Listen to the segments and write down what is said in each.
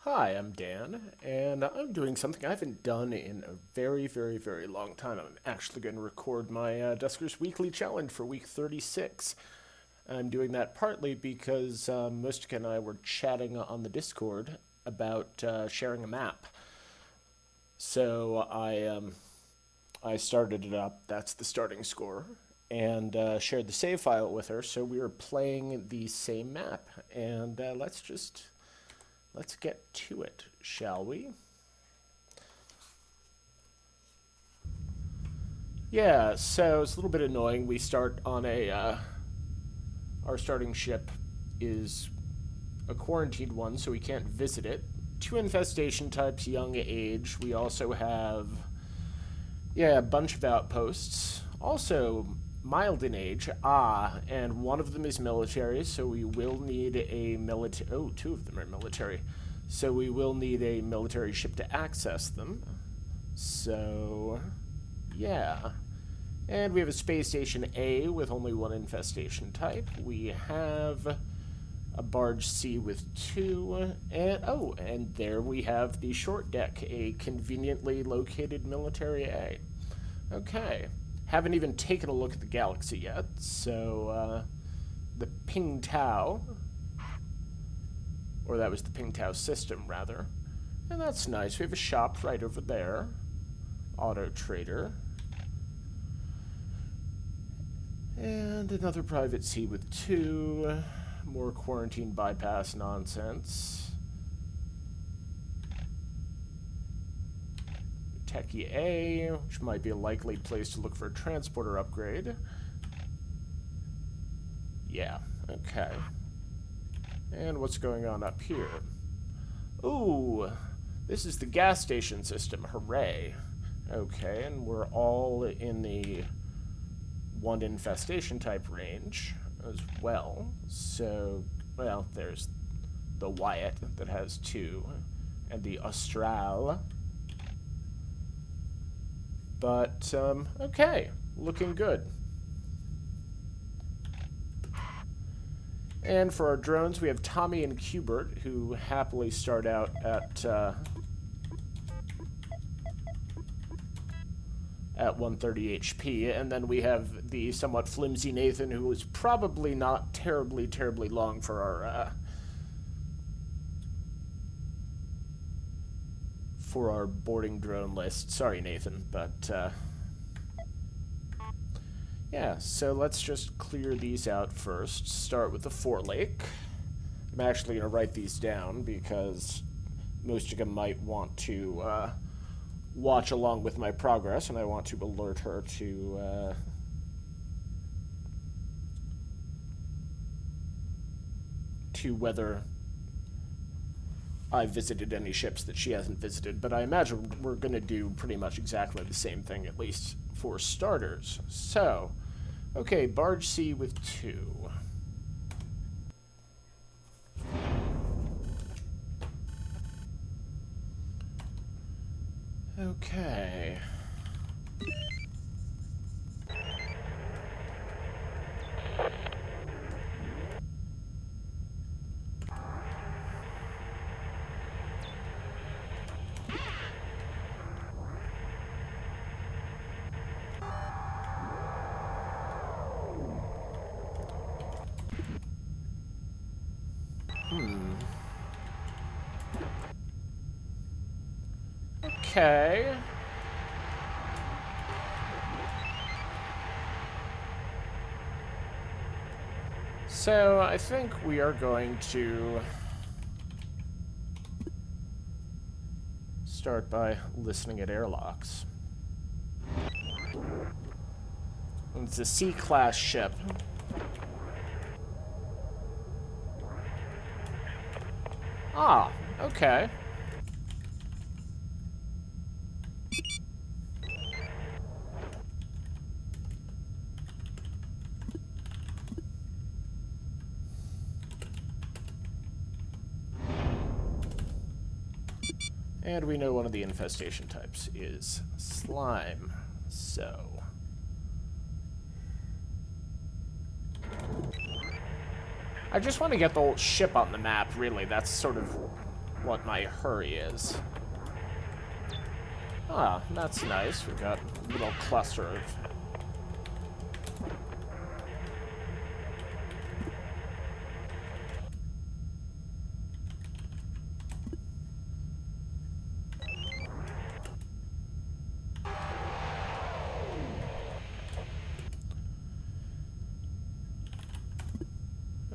Hi, I'm Dan, and I'm doing something I haven't done in a very, very, very long time. I'm actually going to record my Dusker's Weekly Challenge for week 36. I'm doing that partly because Mustika and I were chatting on the Discord about sharing a map. So I started it up, that's the starting score, and shared the save file with her, so we were playing the same map. And let's get to it, shall we? Yeah, so it's a little bit annoying. We start on our starting ship is a quarantined one, so we can't visit it. Two infestation types, young age. We also have, a bunch of outposts. Also, mild in age. And one of them is military, so we will need a military. Oh, two of them are military. So we will need a military ship to access them. So, yeah. And we have a space station A with only one infestation type. We have a barge C with two, and there we have the short deck, a conveniently located military A. Okay. Haven't even taken a look at the galaxy yet, so the Pingtao, or that was the Pingtao system, rather. And that's nice. We have a shop right over there. Autotrader. And another private sea with two. More quarantine bypass nonsense. Techie A, which might be a likely place to look for a transporter upgrade. Yeah, okay. And what's going on up here? Ooh, this is the gas station system. Hooray. Okay, and we're all in the one infestation type range as well. So, well, there's the Wyatt that has two, and the Austral. But, okay, looking good. And for our drones, we have Tommy and Qbert, who happily start out at 130 HP, and then we have the somewhat flimsy Nathan, who was probably not terribly, terribly long for our boarding drone list. Sorry, Nathan, but yeah, so let's just clear these out first. Start with the Forelake. I'm actually going to write these down because Mustika might want to watch along with my progress, and I want to alert her to whether I visited any ships that she hasn't visited, but I imagine we're going to do pretty much exactly the same thing, at least for starters. So, okay, Barge C with two. Okay. Okay. So, I think we are going to start by listening at airlocks. It's a C-class ship. Ah, okay. And we know one of the infestation types is slime, so... I just want to get the whole ship on the map, really. That's sort of what my hurry is. Ah, that's nice. We've got a little cluster of...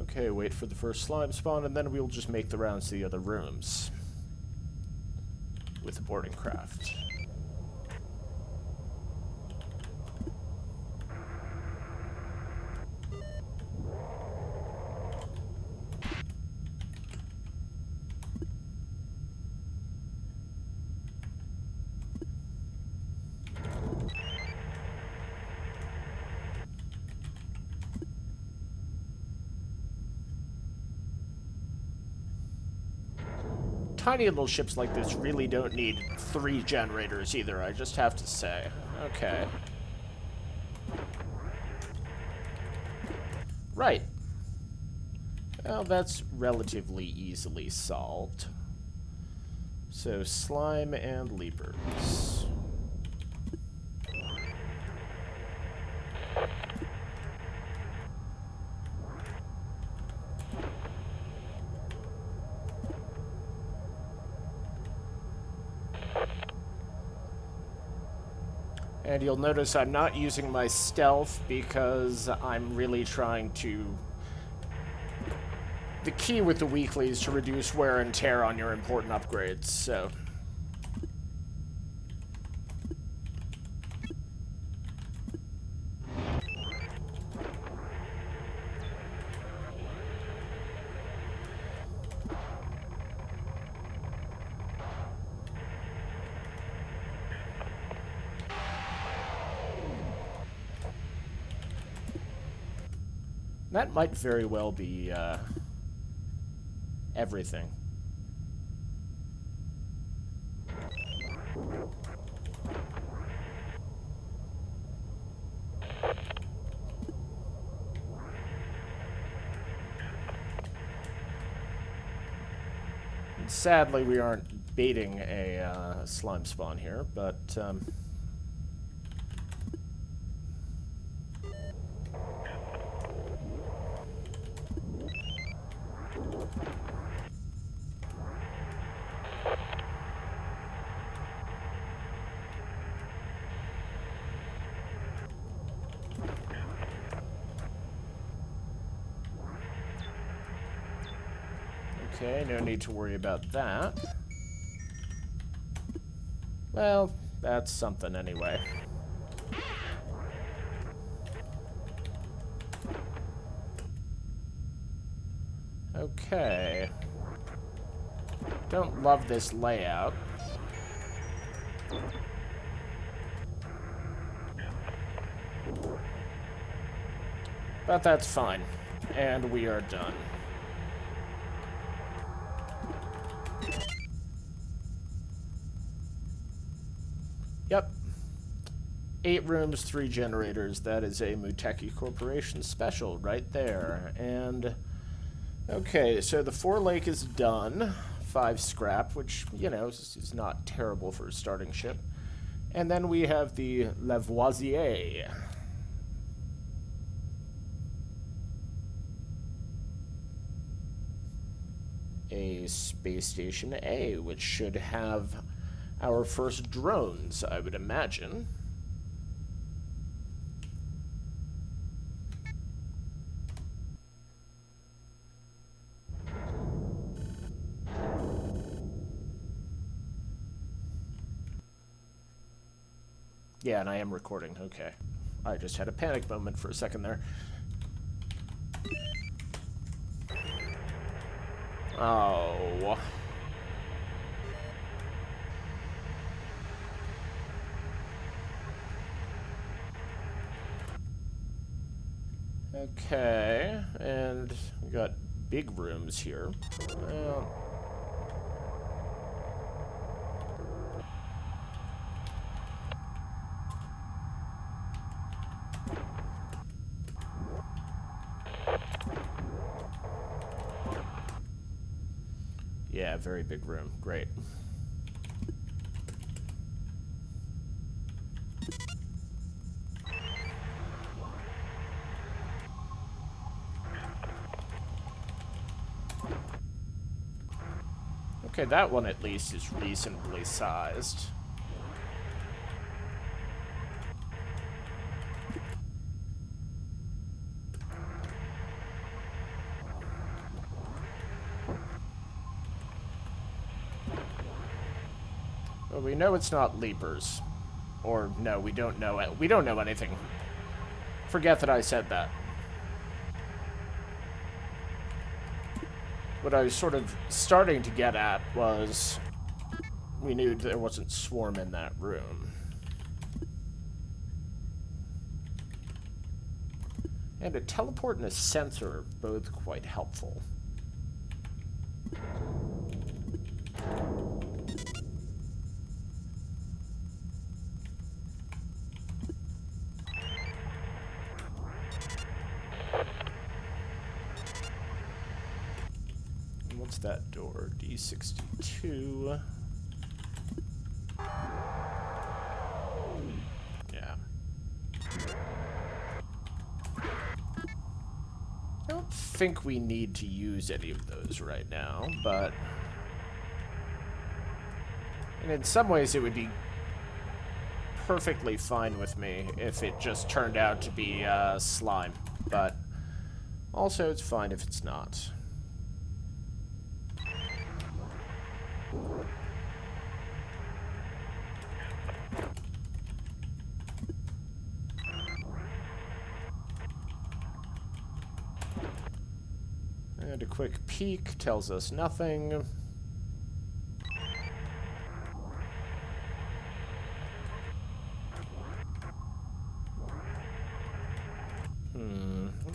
Okay, wait for the first slime spawn, and then we'll just make the rounds to the other rooms with the boarding craft. Tiny little ships like this really don't need 3 generators either, I just have to say. Okay. Right. Well, that's relatively easily solved. So, slime and leapers. And you'll notice I'm not using my stealth because I'm really trying to... The key with the weekly is to reduce wear and tear on your important upgrades, so... That might very well be, everything. And sadly, we aren't baiting a slime spawn here, but, okay, no need to worry about that. Well, that's something anyway. Okay. Don't love this layout. But that's fine. And we are done. Yep. 8 rooms, 3 generators. That is a Muteki Corporation special right there. And, okay, so the Forelake is done. 5 scrap, which, you know, is not terrible for a starting ship. And then we have the Lavoisier. A Space Station A, which should have our first drones, I would imagine. Yeah, and I am recording. Okay. I just had a panic moment for a second there. Oh. Okay, and we got big rooms here. Well, Yeah, very big room. Great. Okay, that one at least is reasonably sized. Well, we know it's not leapers. Or, no, we don't know it. We don't know anything. Forget that I said that. What I was sort of starting to get at was we knew there wasn't swarm in that room. And a teleport and a sensor are both quite helpful. What's that door? D62. Yeah. I don't think we need to use any of those right now, but... And in some ways it would be perfectly fine with me if it just turned out to be slime, but also it's fine if it's not. And a quick peek tells us nothing.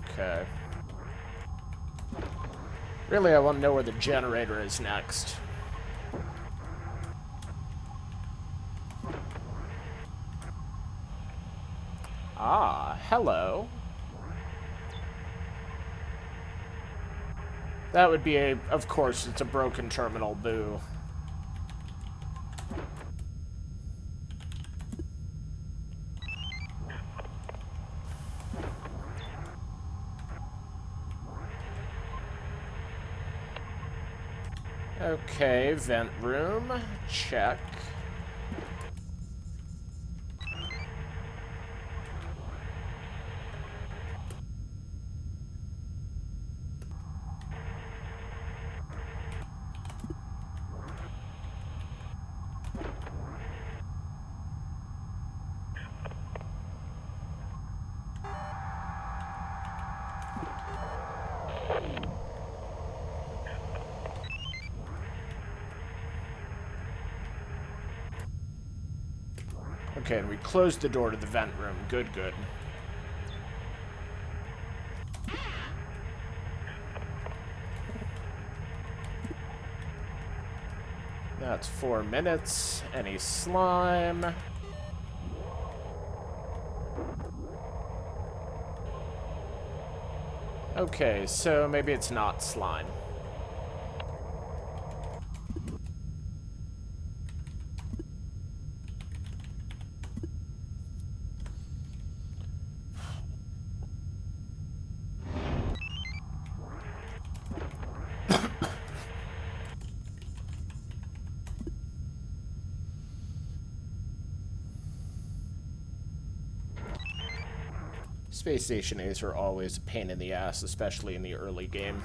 Okay. Really, I want to know where the generator is next. Ah, hello. That would be a... Of course, it's a broken terminal, boo. Okay, vent room. Check. Okay, and we closed the door to the vent room. Good, good. That's 4 minutes. Any slime? Okay, so maybe it's not slime. Space Station A's are always a pain in the ass, especially in the early game.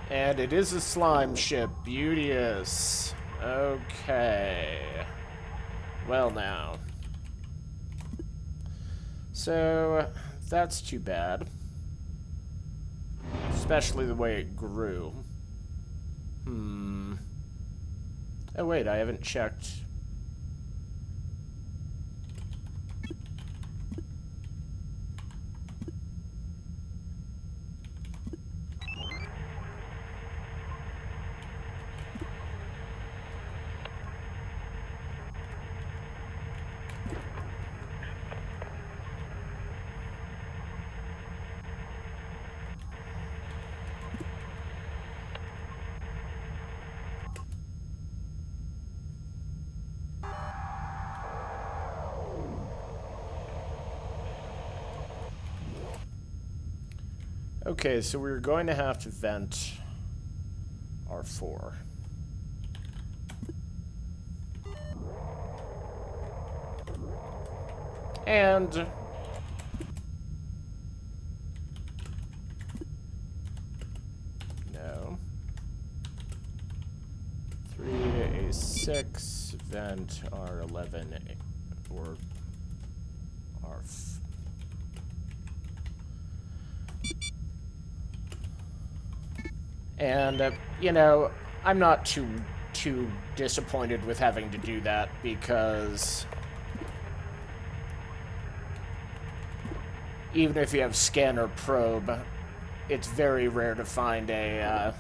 And it is a slime ship. Beauteous. Okay. Well now. So, that's too bad. Especially the way it grew. Oh wait, I haven't checked. Okay, so we're going to have to vent R4. And no. 3 to A6, vent R11 or R. And you know, I'm not too disappointed with having to do that because even if you have scan or probe, it's very rare to find a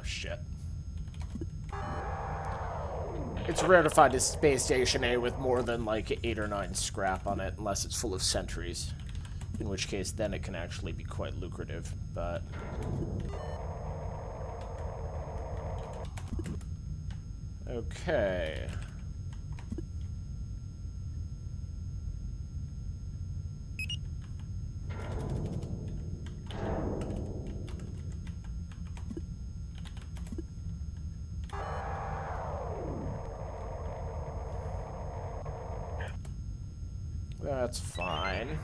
shit. It's rare to find a space station A with more than like 8 or 9 scrap on it, unless it's full of sentries. In which case, then it can actually be quite lucrative, but... Okay. That's fine.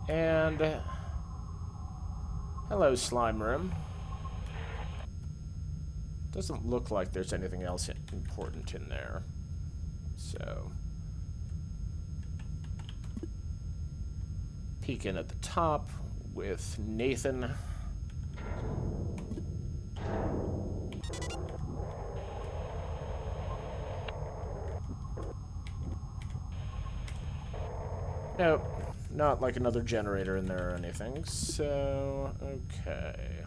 And hello, slime room. Doesn't look like there's anything else important in there. So peek in at the top with Nathan. Nope, not like another generator in there or anything, so okay.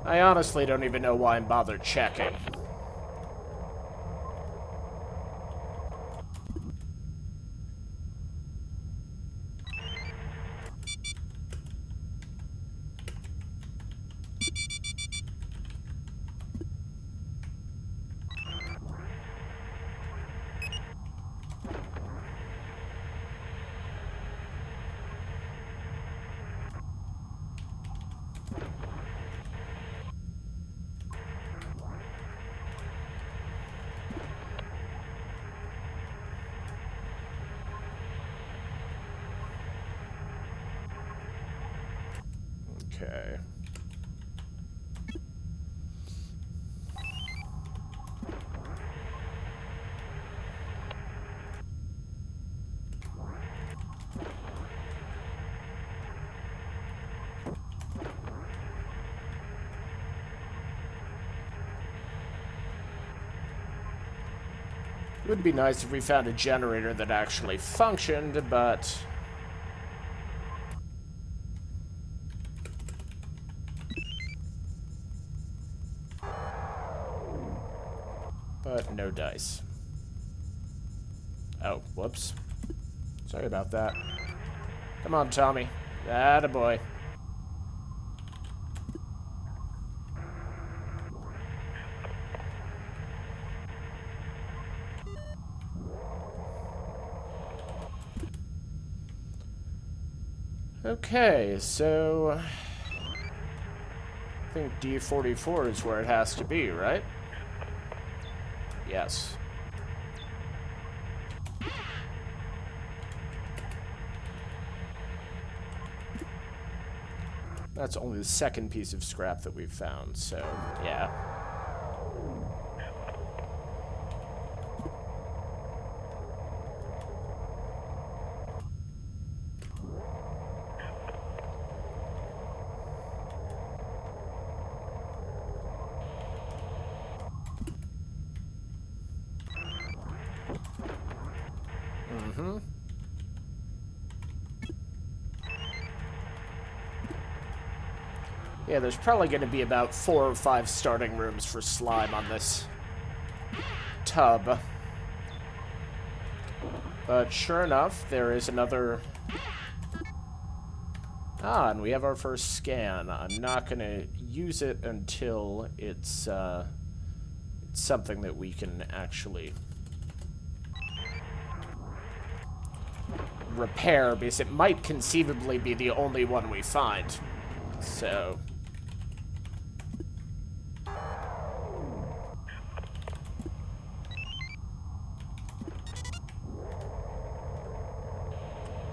I honestly don't even know why I'm bothered checking. Okay. It would be nice if we found a generator that actually functioned, but... But no dice. Oh, whoops. Sorry about that. Come on, Tommy. Attaboy. Okay, so... I think D44 is where it has to be, right? Yes. That's only the second piece of scrap that we've found, so yeah. Yeah, there's probably going to be about 4 or 5 starting rooms for slime on this tub. But sure enough, there is another... Ah, and we have our first scan. I'm not going to use it until it's something that we can actually repair, because it might conceivably be the only one we find. So...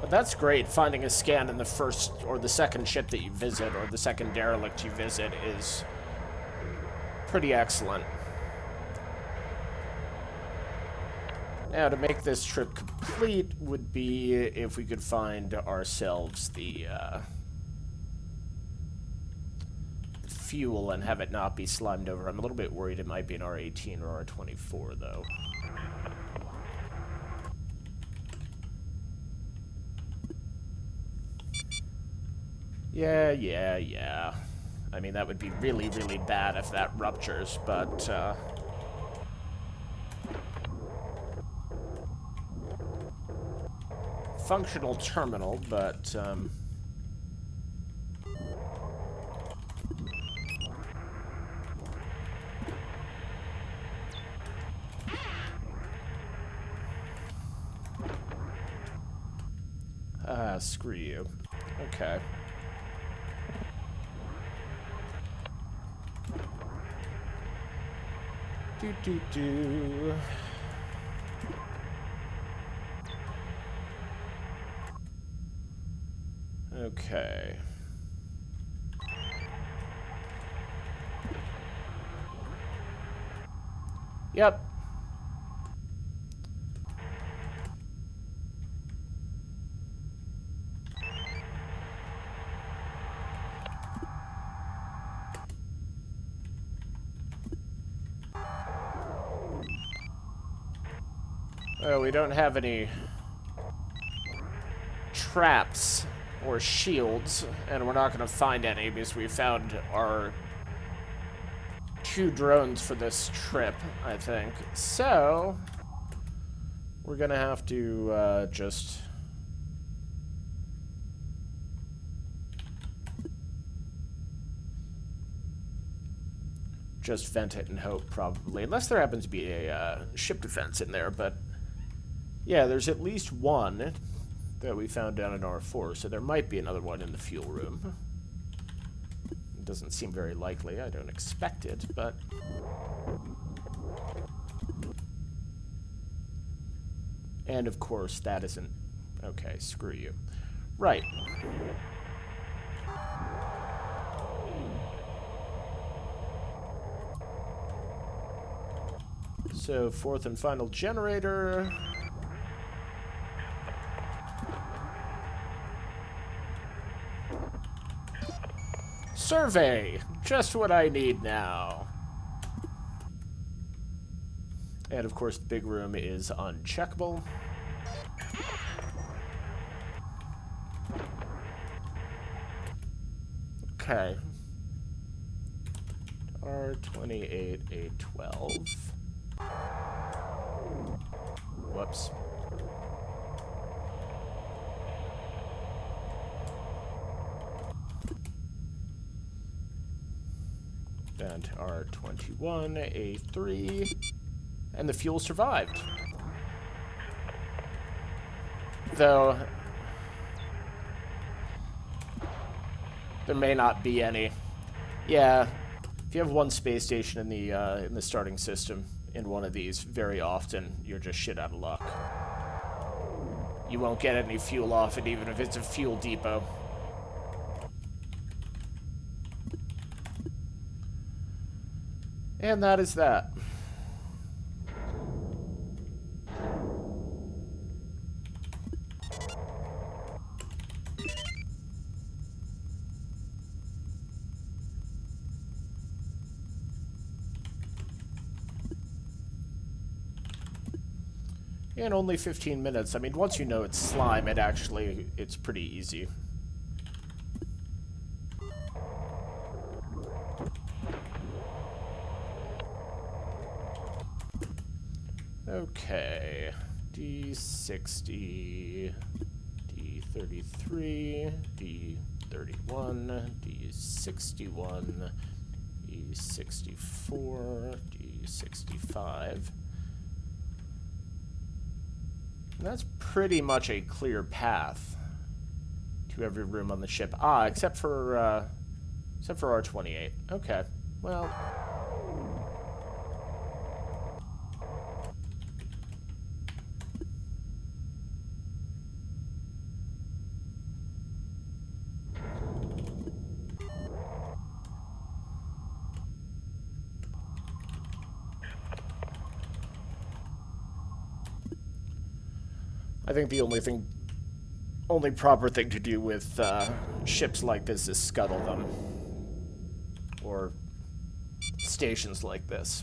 But that's great. Finding a scan in the first or the second ship that you visit, or the second derelict you visit, is pretty excellent. Now, to make this trip complete would be if we could find ourselves the fuel and have it not be slimed over. I'm a little bit worried it might be an R18 or R24, though. Yeah. I mean, that would be really, really bad if that ruptures, but, functional terminal, but, screw you. Okay. Do. Okay. Yep. Oh, we don't have any traps or shields, and we're not going to find any because we found our 2 drones for this trip, I think. So, we're going to have to just vent it and hope, probably. Unless there happens to be a ship defense in there, but... Yeah, there's at least one that we found down in R4, so there might be another one in the fuel room. It doesn't seem very likely. I don't expect it, but... And, of course, that isn't... Okay, screw you. Right. So, 4th and final generator... Survey! Just what I need now. And of course the big room is uncheckable. Okay. R28812. Whoops. And R21A3, and the fuel survived. Though there may not be any. Yeah, if you have one space station in the starting system in one of these, very often you're just shit out of luck. You won't get any fuel off it, even if it's a fuel depot. And that is that. In only 15 minutes. I mean, once you know it's slime, it's pretty easy. Okay. D60, D33, D31, D61, D64, D65. And that's pretty much a clear path to every room on the ship. Ah, except for R28. Okay. Well, I think the only proper thing to do with ships like this is scuttle them. Or stations like this.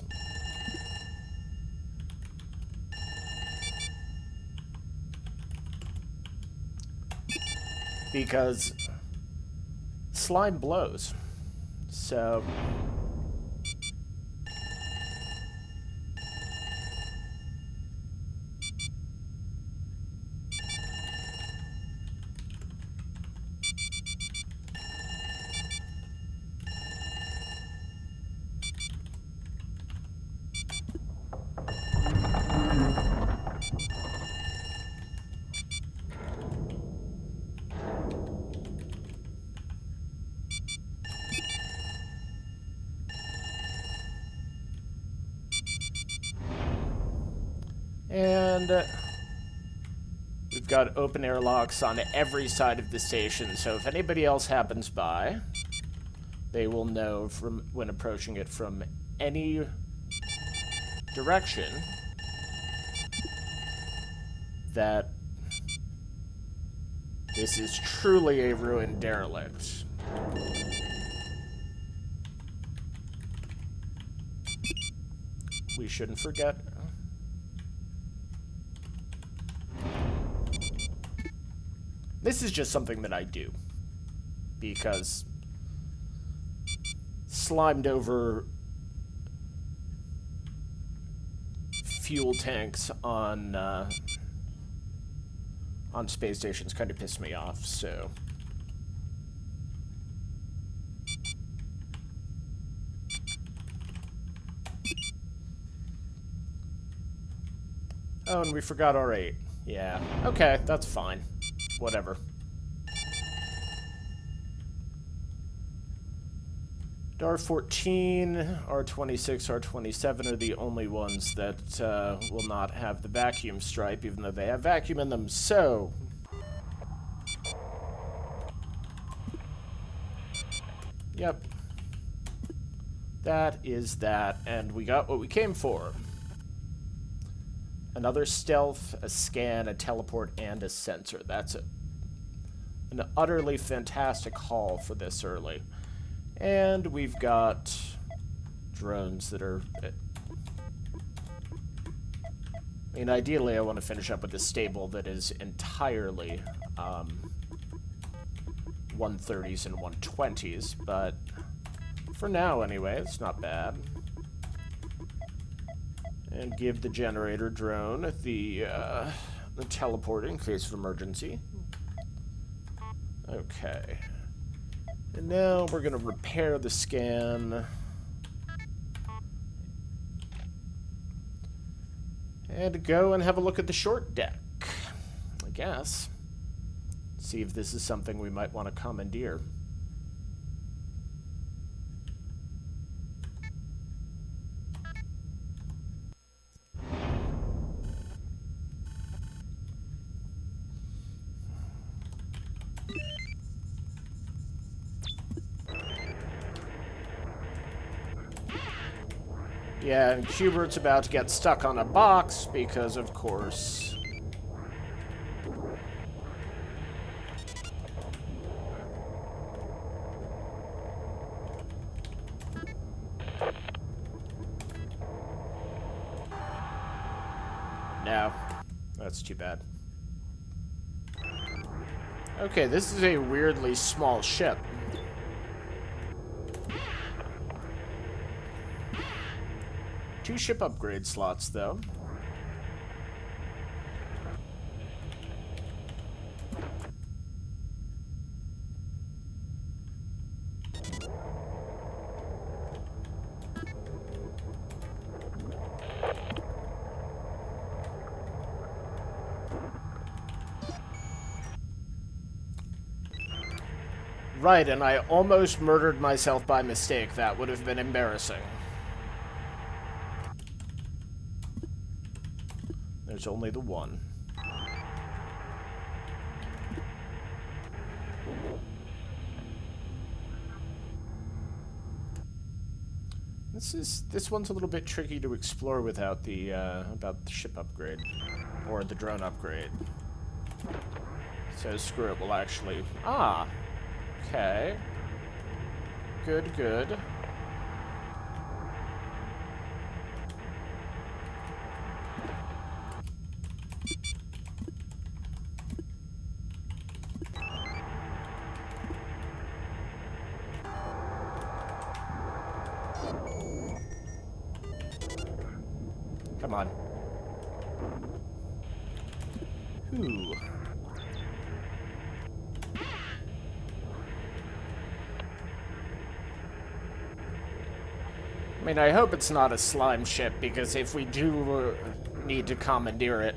Because slime blows. So and we've got open airlocks on every side of the station, so if anybody else happens by, they will know from when approaching it from any direction that this is truly a ruined derelict. We shouldn't forget. This is just something that I do because slimed over fuel tanks on space stations kind of piss me off, so. Oh, and we forgot R8. Yeah, okay, that's fine. Whatever. R14, R26, R27 are the only ones that will not have the vacuum stripe, even though they have vacuum in them, so... Yep. That is that, and we got what we came for. Another stealth, a scan, a teleport, and a sensor. That's an utterly fantastic haul for this early. And we've got drones that are... I mean, ideally I want to finish up with a stable that is entirely 130s and 120s, but for now anyway, it's not bad. And give the generator drone the teleport in case of emergency. Okay. And now we're going to repair the scan. And go and have a look at the short deck, I guess. See if this is something we might want to commandeer. Yeah, and Hubert's about to get stuck on a box because, of course... No, that's too bad. Okay, this is a weirdly small ship. Two ship upgrade slots, though. Right, and I almost murdered myself by mistake. That would have been embarrassing. There's only the one. This one's a little bit tricky to explore without the about the ship upgrade or the drone upgrade. So screw it. We'll actually okay. Good, good. Come on. Ooh. I mean, I hope it's not a slime ship, because if we do need to commandeer it,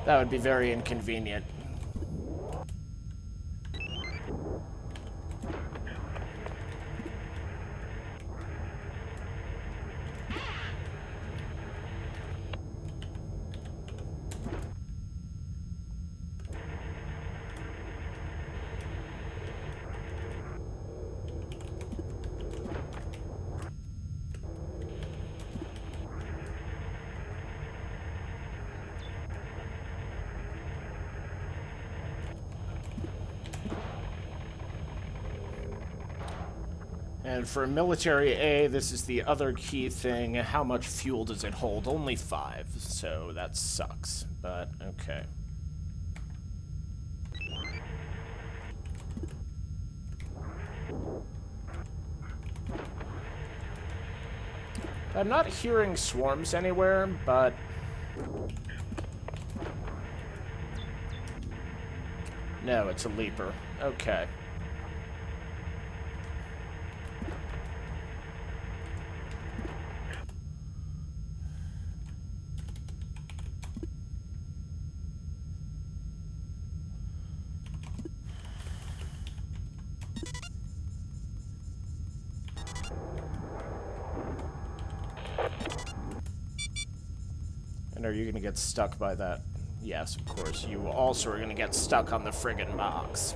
that would be very inconvenient. And for military A, this is the other key thing. How much fuel does it hold? Only 5, so that sucks, but okay. I'm not hearing swarms anywhere, but... No, it's a leaper. Okay. And are you going to get stuck by that? Yes, of course. You also are going to get stuck on the friggin' box.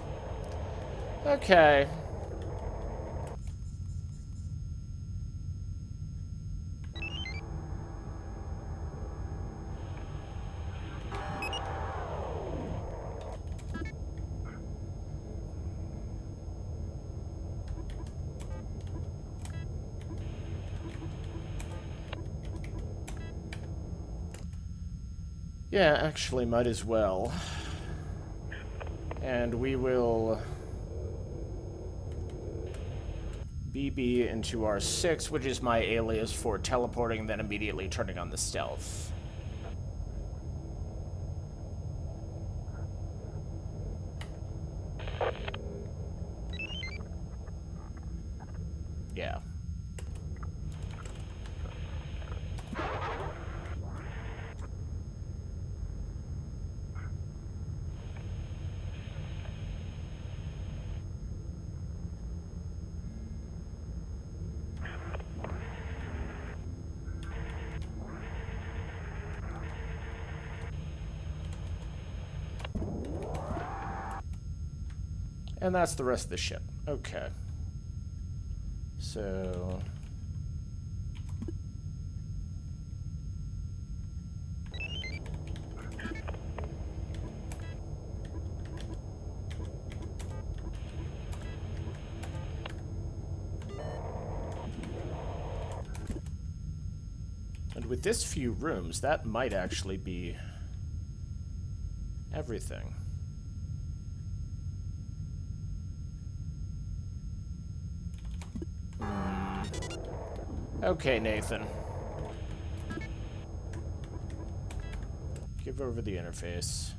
Okay. Yeah, actually, might as well. And we will BB into R6, which is my alias for teleporting and then immediately turning on the stealth. Yeah. And that's the rest of the ship. Okay. So... And with this few rooms, that might actually be everything. Okay, Nathan. Give over the interface.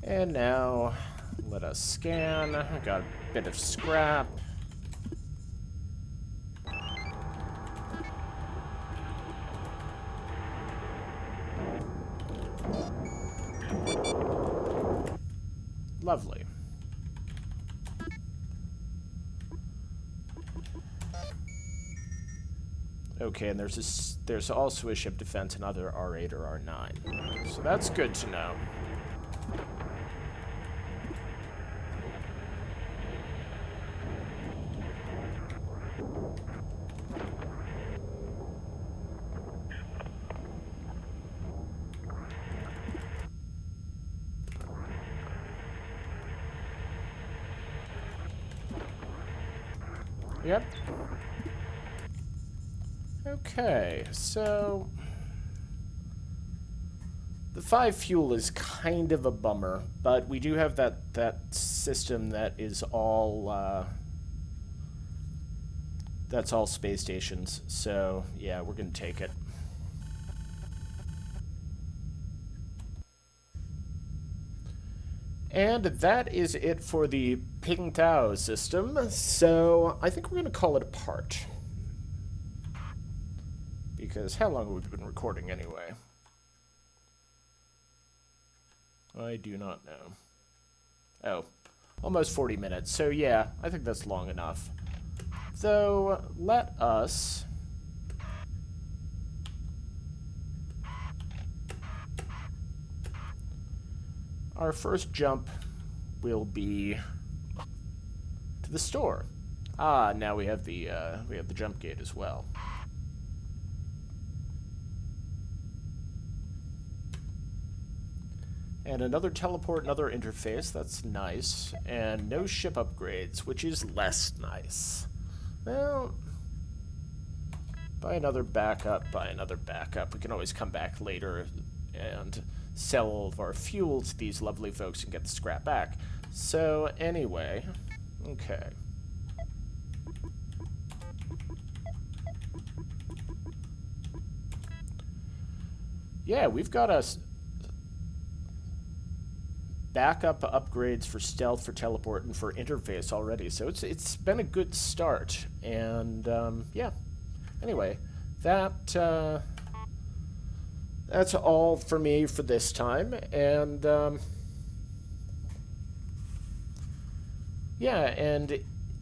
And now, let us scan. I got a bit of scrap. Lovely. Okay, and there's also a ship defense, another R8 or R9. So that's good to know. Yep. Okay, so the 5 fuel is kind of a bummer, but we do have that system that is all that's all space stations. So yeah, we're gonna take it. And that is it for the Pingtao system. So I think we're gonna call it a part. Because how long have we been recording anyway? I do not know. Oh, almost 40 minutes. So yeah, I think that's long enough. So let us our first jump will be to the store. Ah, now we have the jump gate as well. And another teleport, another interface, that's nice. And no ship upgrades, which is less nice. Well, buy another backup, buy another backup. We can always come back later and sell all of our fuel to these lovely folks and get the scrap back. So anyway, okay. Yeah, we've got us backup upgrades for stealth, for teleport, and for interface already. So it's been a good start. And yeah. Anyway, that's all for me for this time. And yeah, and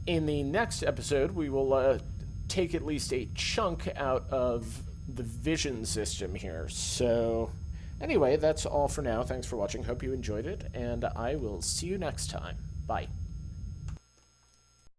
in the next episode, we will take at least a chunk out of the vision system here. So anyway, that's all for now. Thanks for watching. Hope you enjoyed it, and I will see you next time. Bye.